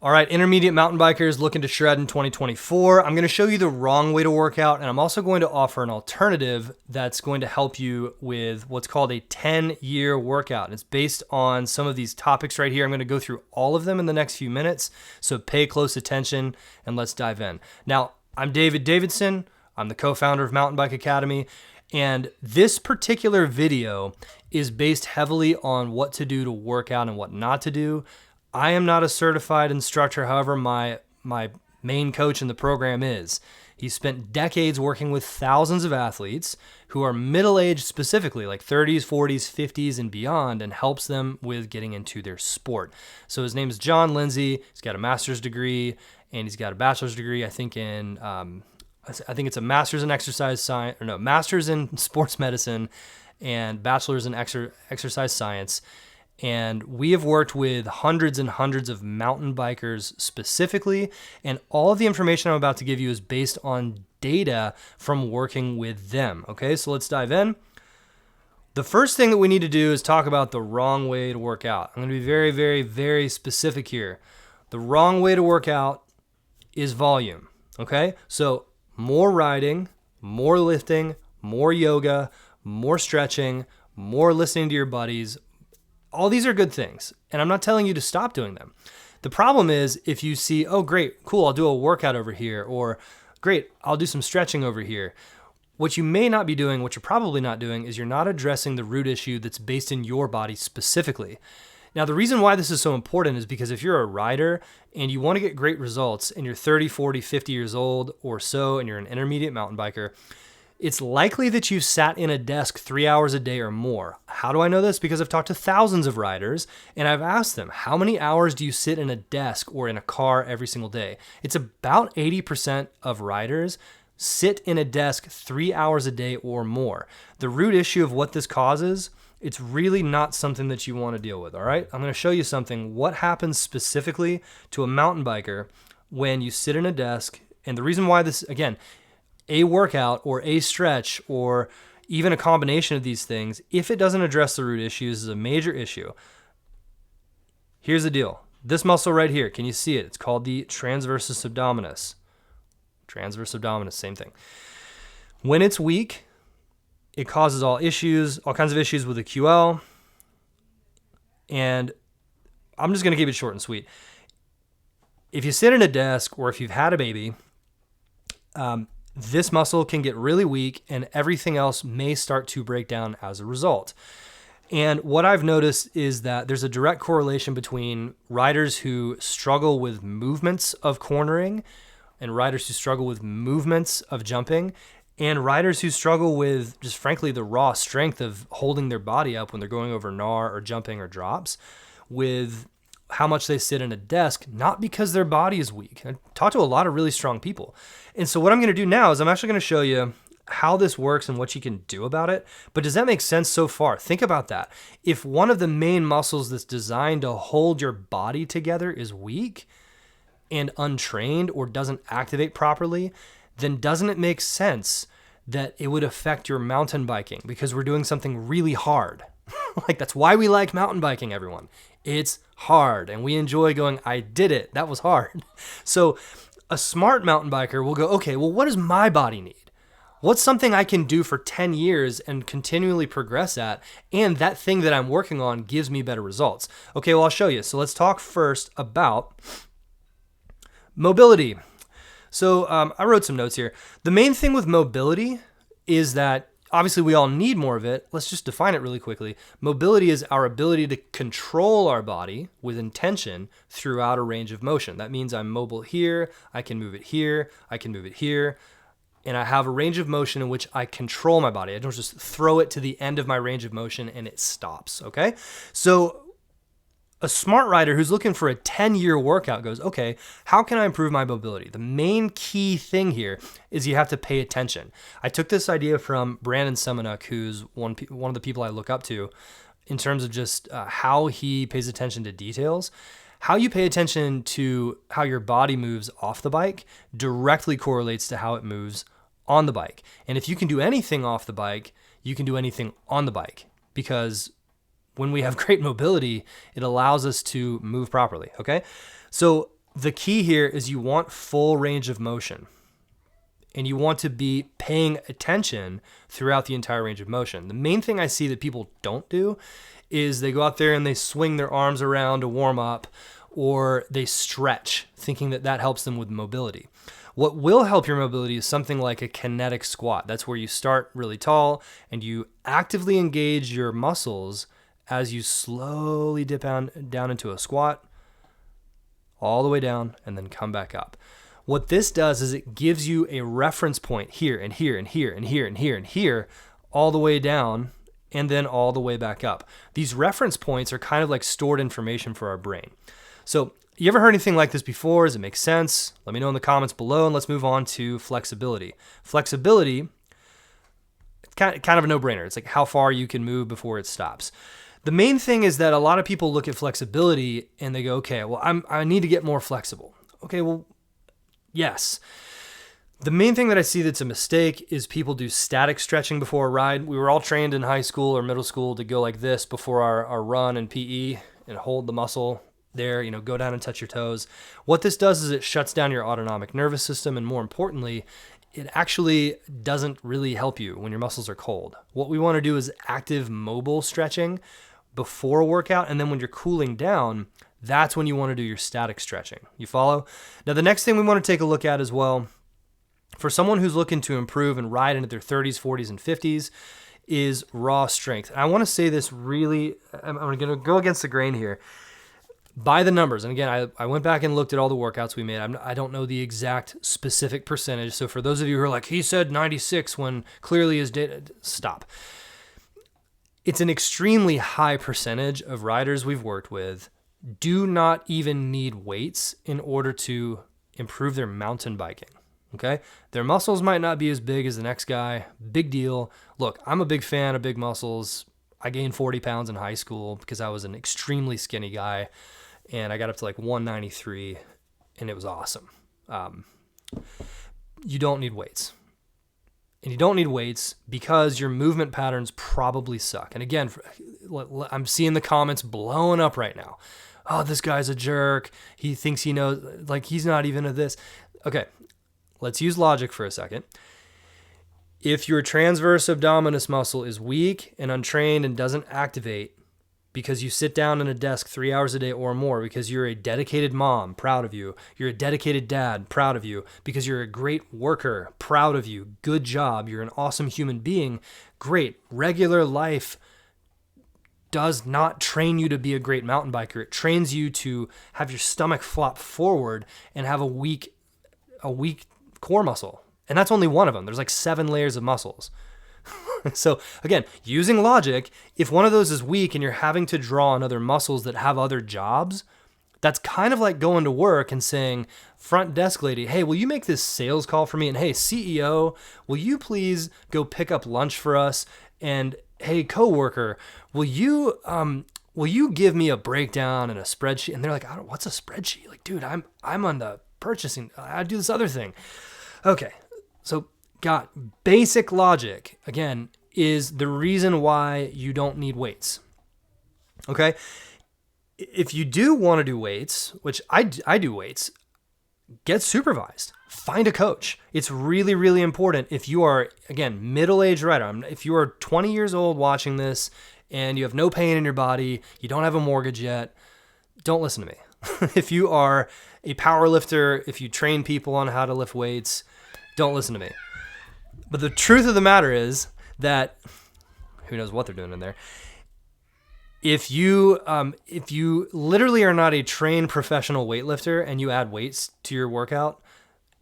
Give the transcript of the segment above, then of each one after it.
All right, intermediate mountain bikers looking to shred in 2024. I'm going to show you the wrong way to work out, and I'm also going to offer an alternative that's going to help you with what's called a 10-year workout. And it's based on some of these topics right here. I'm going to go through all of them in the next few minutes, so pay close attention and let's dive in. Now, I'm David Davidson. I'm the co-founder of Mountain Bike Academy, and this particular video is based heavily on what to do to work out and what not to do. I am not a certified instructor, however, my main coach in the program is. He spent decades working with thousands of athletes who are middle-aged specifically, like 30s, 40s, 50s, and beyond, and helps them with getting into their sport. So his name is John Lindsay. He's got a master's degree, and he's got a bachelor's degree, I think it's a master's in exercise science, or no, master's in sports medicine and bachelor's in exercise science. And we have worked with hundreds and hundreds of mountain bikers specifically, and all of the information I'm about to give you is based on data from working with them. Okay, so let's dive in. The first thing that we need to do is talk about the wrong way to work out. I'm going to be very, very, very specific here. The wrong way to work out is volume. Okay, so more riding, more lifting, more yoga, more stretching, more listening to your buddies. All these are good things, and I'm not telling you to stop doing them. The problem is if you see, oh, great, cool, I'll do a workout over here, or great, I'll do some stretching over here. What you may not be doing, what you're probably not doing, is you're not addressing the root issue that's based in your body specifically. Now, the reason why this is so important is because if you're a rider and you want to get great results and you're 30, 40, 50 years old or so, and you're an intermediate mountain biker, it's likely that you've sat in a desk 3 hours a day or more. How do I know this? Because I've talked to thousands of riders and I've asked them, how many hours do you sit in a desk or in a car every single day? It's about 80% of riders sit in a desk 3 hours a day or more. The root issue of what this causes, it's really not something that you want to deal with, all right? I'm going to show you something. What happens specifically to a mountain biker when you sit in a desk, and the reason why this, again, a workout or a stretch or even a combination of these things, if it doesn't address the root issues, is a major issue. Here's the deal. This muscle right here, can you see it? It's called the transversus abdominis. Transverse abdominis, same thing. When it's weak, it causes all kinds of issues with the QL. And I'm just going to keep it short and sweet. If you sit in a desk or if you've had a baby, this muscle can get really weak and everything else may start to break down as a result. And what I've noticed is that there's a direct correlation between riders who struggle with movements of cornering and riders who struggle with movements of jumping and riders who struggle with just frankly the raw strength of holding their body up when they're going over gnar or jumping or drops with how much they sit in a desk, not because their body is weak. I talk to a lot of really strong people. And so what I'm going to do now is I'm actually going to show you how this works and what you can do about it. But does that make sense so far? Think about that. If one of the main muscles that's designed to hold your body together is weak and untrained or doesn't activate properly, then doesn't it make sense that it would affect your mountain biking because we're doing something really hard? Like, that's why we like mountain biking, everyone. It's hard, and we enjoy going, I did it. That was hard. So a smart mountain biker will go, okay, well, what does my body need? What's something I can do for 10 years and continually progress at, and that thing that I'm working on gives me better results? Okay, well, I'll show you. So let's talk first about mobility. So I wrote some notes here. The main thing with mobility is that obviously we all need more of it. Let's just define it really quickly. Mobility is our ability to control our body with intention throughout a range of motion. That means I'm mobile here, I can move it here, I can move it here, and I have a range of motion in which I control my body. I don't just throw it to the end of my range of motion and it stops, okay? So a smart rider who's looking for a 10-year workout goes, okay, how can I improve my mobility? The main key thing here is you have to pay attention. I took this idea from Brandon Semenuk, who's one of the people I look up to in terms of just how he pays attention to details. How you pay attention to how your body moves off the bike directly correlates to how it moves on the bike. And if you can do anything off the bike, you can do anything on the bike, because when we have great mobility, it allows us to move properly, okay? So The key here is you want full range of motion, and you want to be paying attention throughout the entire range of motion. The main thing I see that people don't do is they go out there and they swing their arms around to warm up, or they stretch, thinking that that helps them with mobility. What will help your mobility is something like a kinetic squat. That's where you start really tall and you actively engage your muscles as you slowly dip down into a squat, all the way down, and then come back up. What this does is it gives you a reference point here and here and here and here and here and here, all the way down, and then all the way back up. These reference points are kind of like stored information for our brain. So you ever heard anything like this before? Does it make sense? Let me know in the comments below, and let's move on to flexibility. Flexibility, it's kind of a no-brainer. It's like how far you can move before it stops. The main thing is that a lot of people look at flexibility and they go, okay, well, I need to get more flexible. Okay, well, yes. The main thing that I see that's a mistake is people do static stretching before a ride. We were all trained in high school or middle school to go like this before our run in PE and hold the muscle there, go down and touch your toes. What this does is it shuts down your autonomic nervous system, and more importantly, it actually doesn't really help you when your muscles are cold. What we want to do is active mobile stretching before a workout, and then when you're cooling down, that's when you want to do your static stretching. You follow? Now, the next thing we want to take a look at as well, for someone who's looking to improve and ride into their 30s, 40s, and 50s, is raw strength. And I want to say this really, I'm going to go against the grain here. By the numbers, and again, I went back and looked at all the workouts we made. I don't know the exact specific percentage. So for those of you who are like, he said 96 when clearly his data, stop. It's an extremely high percentage of riders we've worked with do not even need weights in order to improve their mountain biking. Okay? Their muscles might not be as big as the next guy. Big deal. Look, I'm a big fan of big muscles. I gained 40 pounds in high school because I was an extremely skinny guy. And I got up to like 193, and it was awesome. You don't need weights. And you don't need weights because your movement patterns probably suck. And again, I'm seeing the comments blowing up right now. Oh, this guy's a jerk. He thinks he knows, like he's not even at this. Okay, let's use logic for a second. If your transverse abdominis muscle is weak and untrained and doesn't activate, because you sit down at a desk 3 hours a day or more, because you're a dedicated mom, proud of you. You're a dedicated dad, proud of you. Because you're a great worker, proud of you. Good job. You're an awesome human being. Great. Regular life does not train you to be a great mountain biker. It trains you to have your stomach flop forward and have a weak core muscle. And that's only one of them. There's like 7 layers of muscles. So again, using logic, if one of those is weak and you're having to draw on other muscles that have other jobs, that's kind of like going to work and saying, front desk lady, hey, will you make this sales call for me? And hey, CEO, will you please go pick up lunch for us? And hey, coworker, will you give me a breakdown and a spreadsheet? And they're like, what's a spreadsheet? Like, dude, I'm on the purchasing. I do this other thing. Okay, so got basic logic, again, is the reason why you don't need weights. Okay? If you do want to do weights, which I do weights, get supervised. Find a coach. It's really, really important if you are, again, middle-aged rider. If you are 20 years old watching this and you have no pain in your body, you don't have a mortgage yet, don't listen to me. If you are a power lifter, if you train people on how to lift weights, don't listen to me. But the truth of the matter is that, who knows what they're doing in there. If you literally are not a trained professional weightlifter and you add weights to your workout,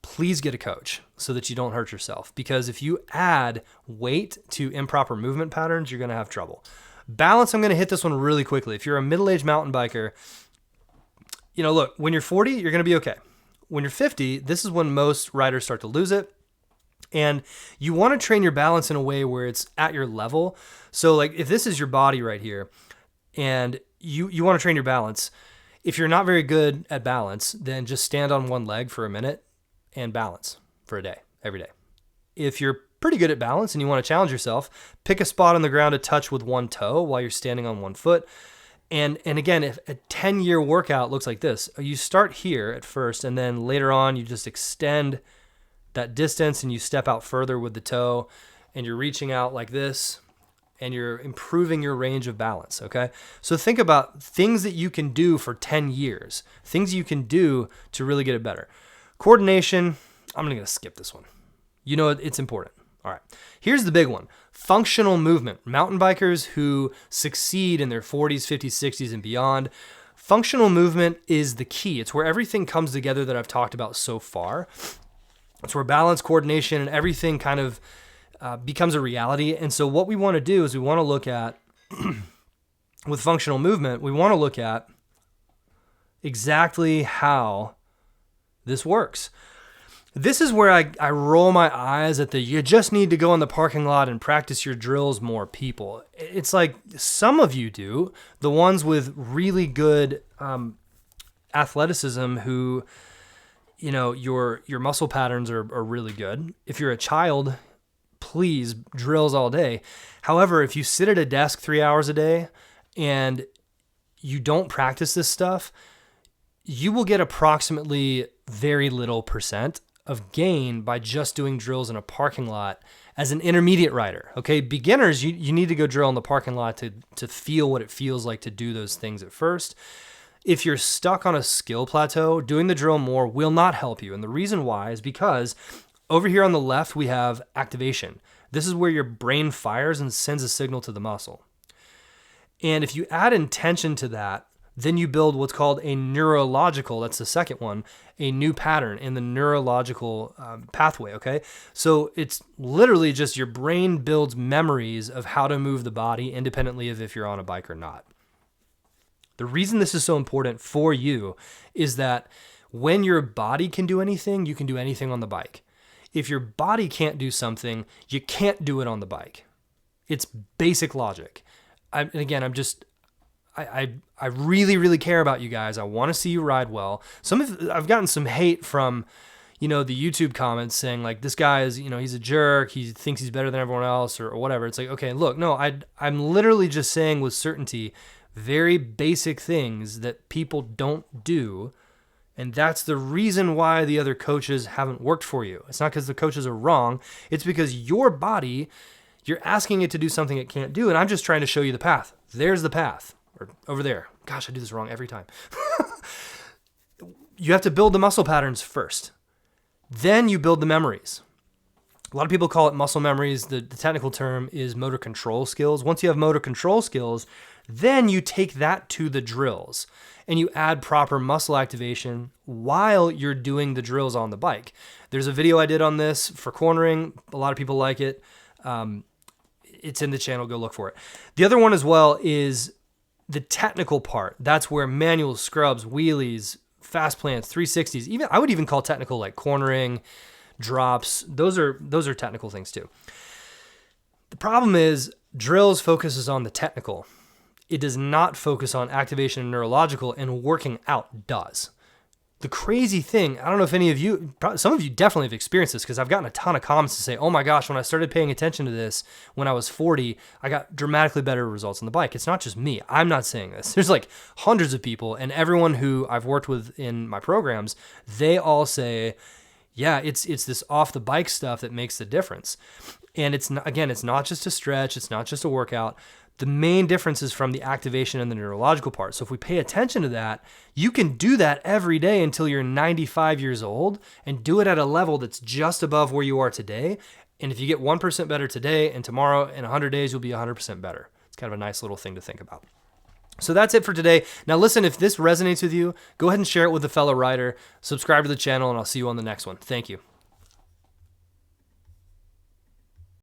please get a coach so that you don't hurt yourself. Because if you add weight to improper movement patterns, you're going to have trouble. Balance, I'm going to hit this one really quickly. If you're a middle-aged mountain biker, look, when you're 40, you're going to be okay. When you're 50, this is when most riders start to lose it. And you want to train your balance in a way where it's at your level. So like if this is your body right here and you want to train your balance, if you're not very good at balance, then just stand on one leg for a minute and balance for a day, every day. If you're pretty good at balance and you want to challenge yourself, pick a spot on the ground to touch with one toe while you're standing on one foot And again, if a 10-year workout looks like this, you start here at first, and then later on you just extend that distance and you step out further with the toe, and you're reaching out like this, and you're improving your range of balance, okay? So think about things that you can do for 10 years, things you can do to really get it better. Coordination, I'm going to skip this one. You know it's important. All right, here's the big one. Functional movement. Mountain bikers who succeed in their 40s, 50s, 60s, and beyond. Functional movement is the key. It's where everything comes together that I've talked about so far. It's where balance, coordination, and everything kind of becomes a reality. And so what we want to do is we want to look at, with functional movement, we want to look at exactly how this works. This is where I roll my eyes at the you just need to go in the parking lot and practice your drills more people. It's like some of you do, the ones with really good athleticism who, you know, your muscle patterns are really good. If you're a child, please, drills all day. However, if you sit at a desk 3 hours a day and you don't practice this stuff, you will get approximately very little percent of gain by just doing drills in a parking lot as an intermediate rider. Okay, beginners, you need to go drill in the parking lot to feel what it feels like to do those things at first. If you're stuck on a skill plateau, doing the drill more will not help you. And the reason why is because over here on the left, we have activation. This is where your brain fires and sends a signal to the muscle. And if you add intention to that, then you build what's called a neurological, that's the second one, a new pattern in the neurological pathway, okay? So it's literally just your brain builds memories of how to move the body independently of if you're on a bike or not. The reason this is so important for you is that when your body can do anything, you can do anything on the bike. If your body can't do something, you can't do it on the bike. It's basic logic. I really, really care about you guys. I want to see you ride well. I've gotten some hate from, the YouTube comments saying like, this guy is, he's a jerk. He thinks he's better than everyone else or whatever. It's like, okay, look, no, I'm literally just saying with certainty, very basic things that people don't do. And that's the reason why the other coaches haven't worked for you. It's not because the coaches are wrong. It's because your body, you're asking it to do something it can't do. And I'm just trying to show you the path. There's the path. Or over there. Gosh, I do this wrong every time. You have to build the muscle patterns first. Then you build the memories. A lot of people call it muscle memories. The technical term is motor control skills. Once you have motor control skills, then you take that to the drills and you add proper muscle activation while you're doing the drills on the bike. There's a video I did on this for cornering. A lot of people like it. It's in the channel. Go look for it. The other one as well is the technical part. That's where manuals, scrubs, wheelies, fast plants, 360s, I would even call technical like cornering, drops. Those are technical things too. The problem is drills focuses on the technical. It does not focus on activation and neurological, and working out does. The crazy thing, I don't know if any of you, some of you definitely have experienced this because I've gotten a ton of comments to say, oh my gosh, when I started paying attention to this when I was 40, I got dramatically better results on the bike. It's not just me. I'm not saying this. There's like hundreds of people, and everyone who I've worked with in my programs, they all say, yeah, it's this off the bike stuff that makes the difference. And it's not just a stretch. It's not just a workout. The main difference is from the activation and the neurological part. So if we pay attention to that, you can do that every day until you're 95 years old and do it at a level that's just above where you are today. And if you get 1% better today and tomorrow, in 100 days, you'll be 100% better. It's kind of a nice little thing to think about. So that's it for today. Now listen, if this resonates with you, go ahead and share it with a fellow rider, subscribe to the channel, and I'll see you on the next one. Thank you.